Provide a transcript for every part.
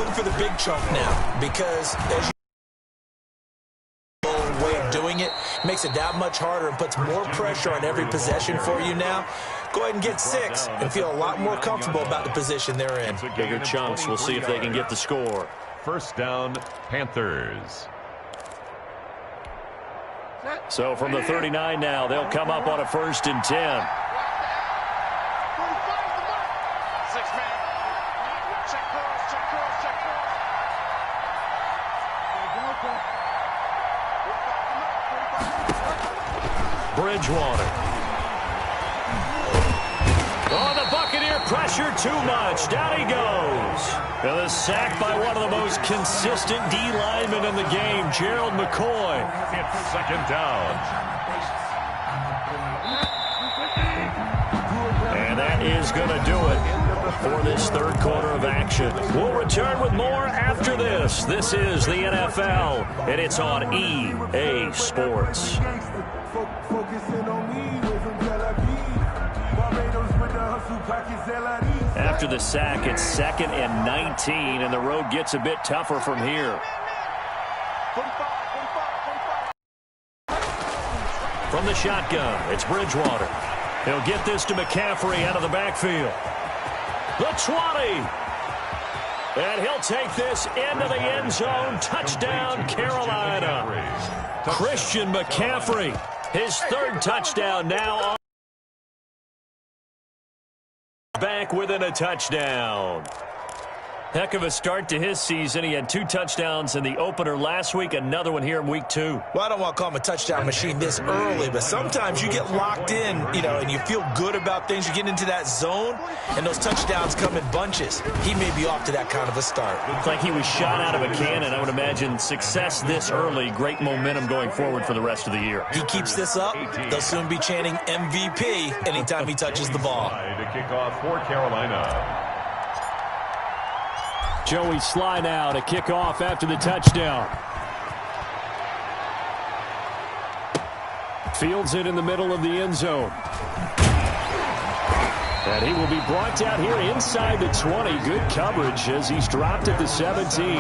look for the big chunk now because as you way of doing it makes it that much harder and puts more pressure on every possession for you now. Go ahead and get 6 and feel a lot more comfortable about the position they're in. Bigger chunks. We'll see if they can get the score. First down, Panthers. So from the 39 now, they'll come up on a 1st and 10. Bridgewater. Oh, the Buccaneer pressure too much. Down he goes. And a sack by one of the most consistent D linemen in the game, Gerald McCoy. It's second down. And that is going to do it for this third quarter of action. We'll return with more after this. This is the NFL, and it's on EA Sports. After the sack, it's 2nd and 19, and the road gets a bit tougher from here. From the shotgun, it's Bridgewater. He'll get this to McCaffrey out of the backfield. The 20. And he'll take this into the end zone. Touchdown, Carolina. Christian McCaffrey, his 3rd touchdown now. Back within a touchdown. Heck of a start to his season. He had 2 touchdowns in the opener last week, another one here in week 2. Well, I don't want to call him a touchdown machine this early, but sometimes you get locked in, and you feel good about things. You get into that zone, and those touchdowns come in bunches. He may be off to that kind of a start. Looks like he was shot out of a cannon. I would imagine success this early, great momentum going forward for the rest of the year. He keeps this up, they'll soon be chanting MVP anytime he touches the ball. To kick off for Carolina. Joey Sly now to kick off after the touchdown. Fields it in the middle of the end zone. And he will be brought down here inside the 20. Good coverage as he's dropped at the 17.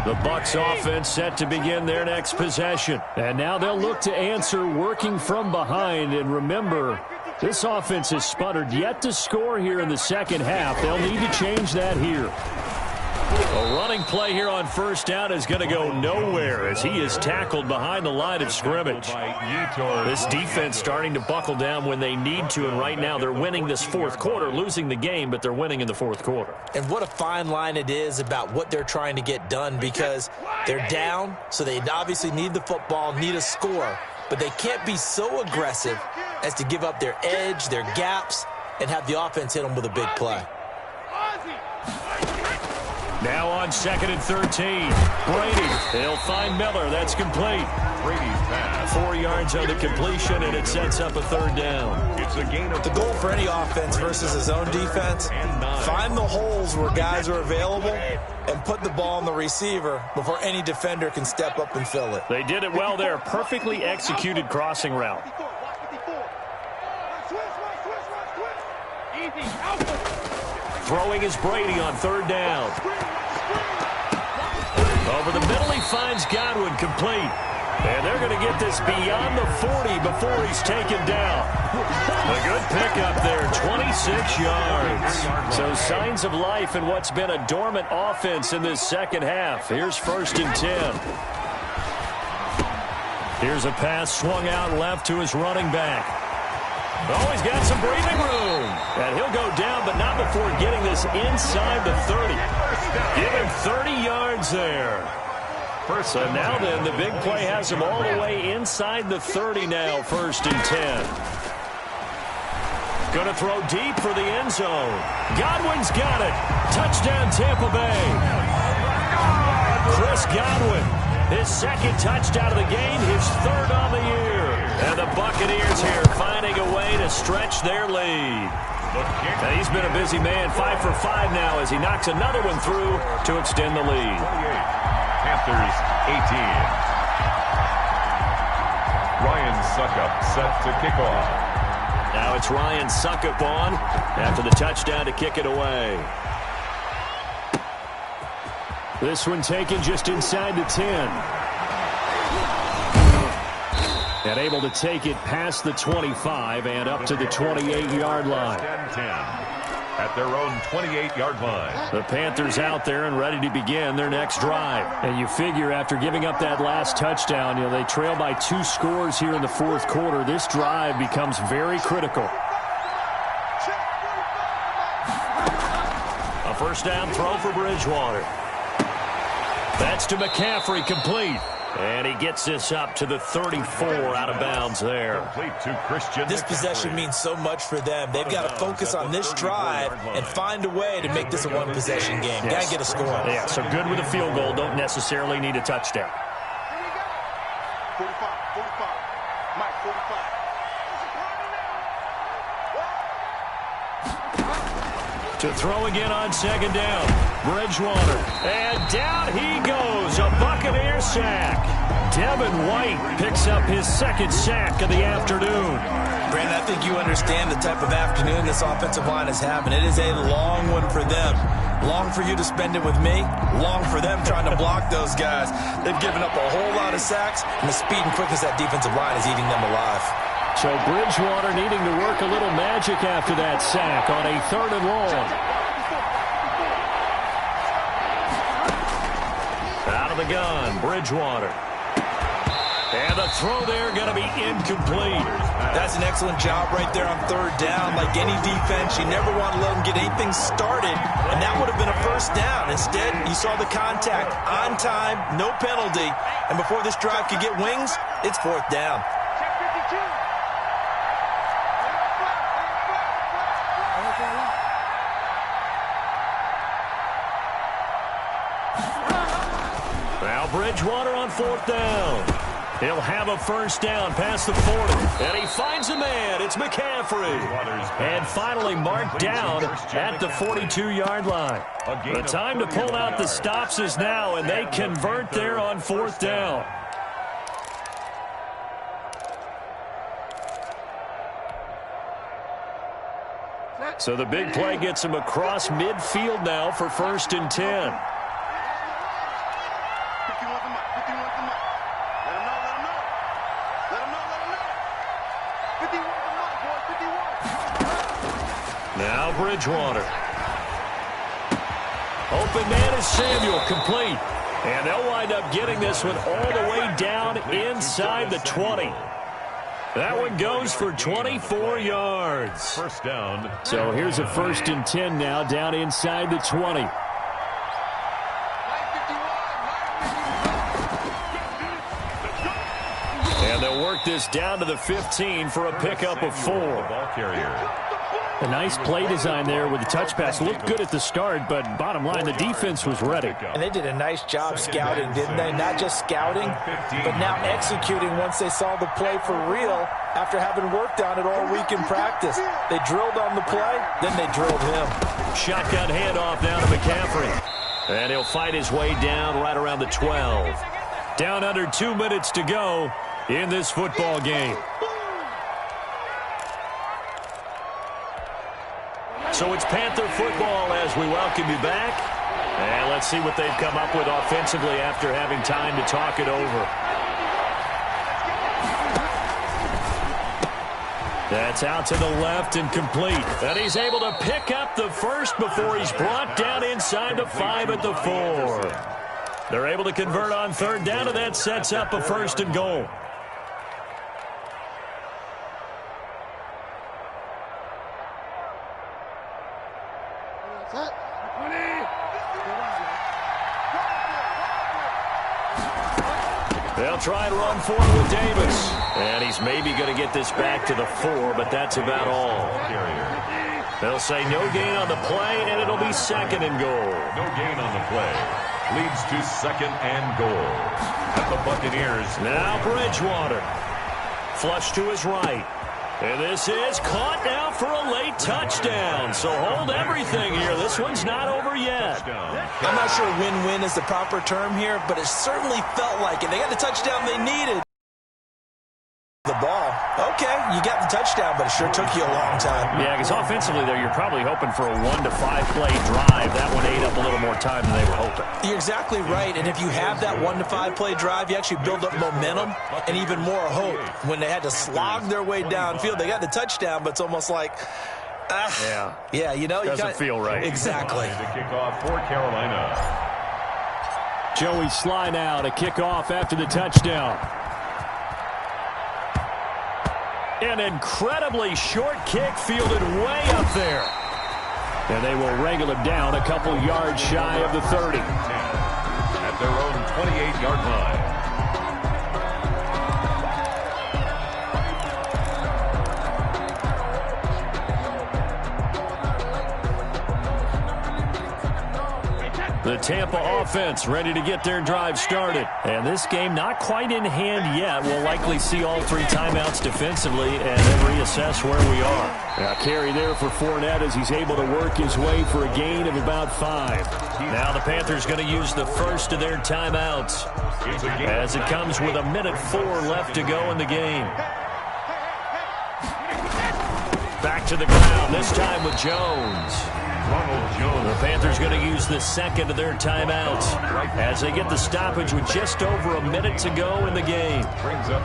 The Bucs offense set to begin their next possession. And now they'll look to answer working from behind. And remember, this offense has sputtered yet to score here in the second half. They'll need to change that here. A running play here on 1st down is going to go nowhere as he is tackled behind the line of scrimmage. This defense starting to buckle down when they need to, and right now they're winning this 4th quarter, losing the game, but they're winning in the 4th quarter. And what a fine line it is about what they're trying to get done because they're down, so they obviously need the football, need a score, but they can't be so aggressive as to give up their edge, their gaps, and have the offense hit them with a big play. Now on 2nd and 13. Brady, he'll find Miller. That's complete. Brady's pass. 4 yards on the completion, and it sets up a 3rd down. It's a gain of the goal for any offense versus a zone defense, find the holes where guys are available and put the ball on the receiver before any defender can step up and fill it. They did it well there. Perfectly executed crossing route. Throwing is Brady on 3rd down. Over the middle, he finds Godwin, complete. And they're going to get this beyond the 40 before he's taken down. A good pickup there, 26 yards. So signs of life in what's been a dormant offense in this second half. Here's 1st and 10. Here's a pass swung out left to his running back. Oh, he's got some breathing room. And he'll go down, but not before getting this inside the 30. Give him 30 yards there. So now then, the big play has him all the way inside the 30 now, 1st and 10. Going to throw deep for the end zone. Godwin's got it. Touchdown, Tampa Bay. Chris Godwin, his 2nd touchdown of the game, his 3rd on the year. And the Buccaneers here finding a way to stretch their lead. Now, he's been a busy man, 5 for 5 now as he knocks another one through to extend the lead. Panthers 18. Ryan Suckup set to kick off. Now it's Ryan Suckup on after the touchdown to kick it away. This one taken just inside the 10. And able to take it past the 25 and up to the 28-yard line. 10-10 at their own 28-yard line. The Panthers out there and ready to begin their next drive. And you figure after giving up that last touchdown, they trail by 2 scores here in the fourth quarter. This drive becomes very critical. A first down throw for Bridgewater. That's to McCaffrey, complete. And he gets this up to the 34 out of bounds there. This possession means so much for them. They've got to focus on this drive and find a way to make this a one-possession game. Got to get a score. Yeah, so good with a field goal. Don't necessarily need a touchdown. 45, Mike, 45. To throw again on second down. Bridgewater. And down he goes. A Buccaneer sack. Devin White picks up his second sack of the afternoon. Brandon, I think you understand the type of afternoon this offensive line is having. It is a long one for them. Long for you to spend it with me. Long for them trying to block those guys. They've given up a whole lot of sacks, and the speed and quickness of that defensive line is eating them alive. So Bridgewater needing to work a little magic after that sack on a 3rd and long. Out of the gun, Bridgewater. And the throw there going to be incomplete. That's an excellent job right there on 3rd down. Like any defense, you never want to let them get anything started, and that would have been a first down. Instead, you saw the contact on time, no penalty, and before this drive could get wings, it's 4th down. Now Bridgewater on 4th down. He'll have a first down past the 40. And he finds a man. It's McCaffrey. And finally marked down at the 42-yard line. The time to pull out the stops is now, and they convert there on 4th down. So the big play gets him across midfield now for 1st and 10. Now Bridgewater. Open man is Samuel, complete. And they'll wind up getting this one all the way down inside the 20. That one goes for 24 yards. First down. So here's a 1st and 10 now down inside the 20. And they'll work this down to the 15 for a pickup of 4. Ball carrier. A nice play design there with the touch pass. Looked good at the start, but bottom line, the defense was ready. And they did a nice job scouting, didn't they? Not just scouting, but now executing once they saw the play for real after having worked on it all week in practice. They drilled on the play, then they drilled him. Shotgun handoff now to McCaffrey. And he'll fight his way down right around the 12. Down under 2 minutes to go in this football game. So it's Panther football as we welcome you back. And let's see what they've come up with offensively after having time to talk it over. That's out to the left and complete. And he's able to pick up the first before he's brought down inside the 5 at the 4. They're able to convert on 3rd down, and that sets up a 1st and goal. They'll try and run forward with Davis. And he's maybe going to get this back to the 4, but that's about all. They'll say no gain on the play, and it'll be 2nd and goal. No gain on the play. Leads to 2nd and goal. At the Buccaneers. Now Bridgewater. Flush to his right. And this is caught now for a late touchdown. So hold everything here. This one's not over yet. I'm not sure win-win is the proper term here, but it certainly felt like it. They got the touchdown they needed. The ball. okay, you got the touchdown, but it sure took you a long time. Yeah, because offensively there, you're probably hoping for a 1 to 5 play drive. That one ate up a little more time than they were hoping. You're exactly right, and if you have that 1 to 5 play drive, you actually build up momentum and even more hope. When they had to slog their way downfield, they got the touchdown, but it's almost like, yeah, you know, doesn't feel right. Exactly. The kickoff for Carolina. Joey Sly now to kick off after the touchdown. An incredibly short kick fielded way up there. And they will wrangle him down a couple yards shy of the 30. At their own 28-yard line. The Tampa offense ready to get their drive started. And this game not quite in hand yet. We'll likely see all 3 timeouts defensively and then reassess where we are. Now carry there for Fournette as he's able to work his way for a gain of about 5. Now the Panthers going to use the first of their timeouts as it comes with 1:04 left to go in the game. Back to the ground, this time with Jones. The Panthers going to use the second of their timeouts as they get the stoppage with just over a minute to go in the game.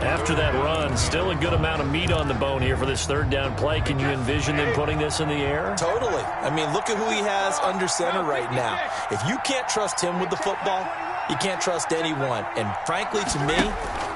After that run, still a good amount of meat on the bone here for this third down play. Can you envision them putting this in the air? Totally. I mean, look at who he has under center right now. If you can't trust him with the football, you can't trust anyone. And frankly, to me,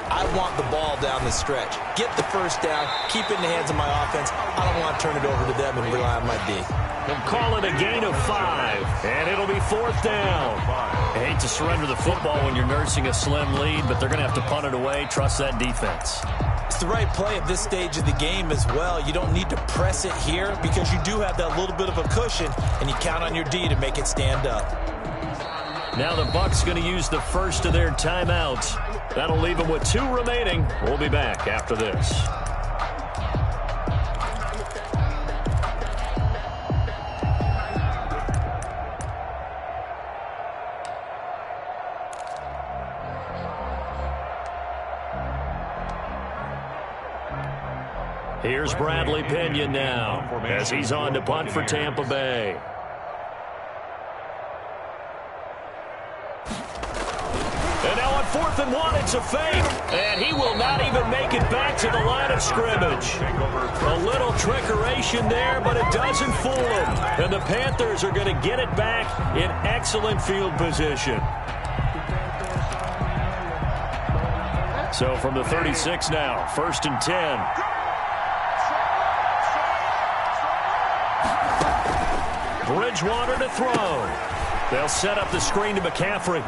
I want the ball down the stretch. Get the first down, keep it in the hands of my offense. I don't want to turn it over to them and rely on my D. They'll call it a gain of 5, and it'll be 4th down. I hate to surrender the football when you're nursing a slim lead, but they're going to have to punt it away. Trust that defense. It's the right play at this stage of the game as well. You don't need to press it here because you do have that little bit of a cushion, and you count on your D to make it stand up. Now the Bucs going to use the first of their timeouts. That'll leave them with 2 remaining. We'll be back after this. Here's Bradley Pinion now as he's on to punt for Tampa Bay. And now on 4th and 1, it's a fake. And he will not even make it back to the line of scrimmage. A little trickeration there, but it doesn't fool him. And the Panthers are going to get it back in excellent field position. So from the 36 now, 1st and 10. Bridgewater to throw. They'll set up the screen to McCaffrey.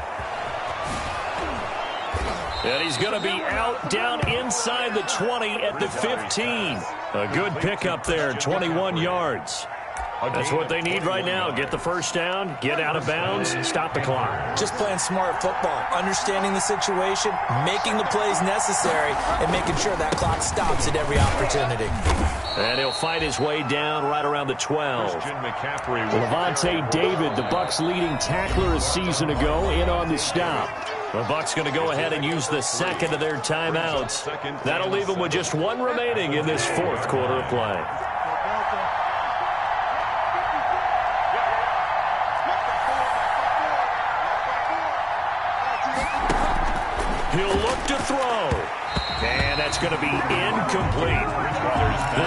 And he's going to be out down inside the 20 at the 15. A good pickup there, 21 yards. That's what they need right now. Get the first down, get out of bounds, stop the clock. Just playing smart football, understanding the situation, making the plays necessary, and making sure that clock stops at every opportunity. And he'll fight his way down right around the 12. Levante David, the Bucs' leading tackler a season ago, in on the stop. The Bucs going to go ahead and use the second of their timeouts. That'll leave them with just 1 remaining in this 4th quarter of play. He'll look to throw. And that's going to be incomplete.